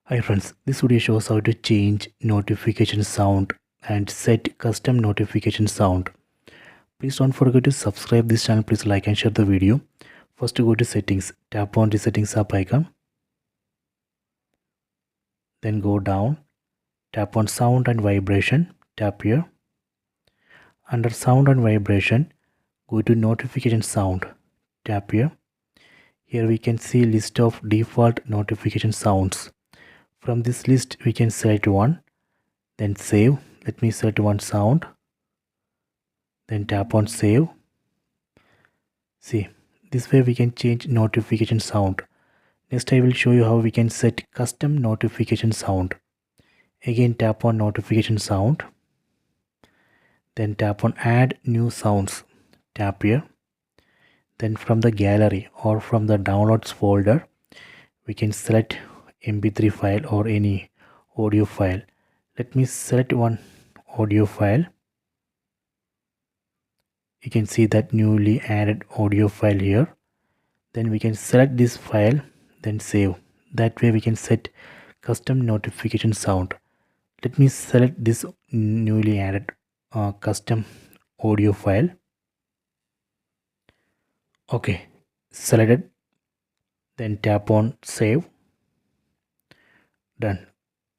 Hi friends, this video shows how to change notification sound and set custom notification sound. Please don't forget to subscribe this channel. Please like and share the video. First go to settings, tap on the settings app icon. Then go down, tap on sound and vibration, tap here. Under sound and vibration, go to notification sound, tap here. Here we can see list of default notification sounds. From this list we can select one, then save. Let me select one sound, then tap on save. See, this way we can change notification sound. Next I will show you how we can set custom notification sound. Again tap on notification sound, then tap on add new sounds, tap here. Then from the gallery or from the downloads folder we can select mp3 file or any audio file. Let me select one audio file. You can see that newly added audio file here. Then we can select this file, then save. That way we can set custom notification sound. Let me select this newly added custom audio file. Okay, selected. Then tap on save. Done.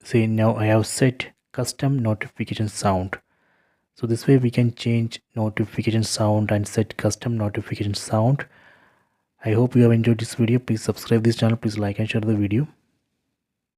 See, now I have set custom notification sound. So this way we can change notification sound and set custom notification sound. I hope you have enjoyed this video. Please subscribe this channel. Please like and share the video.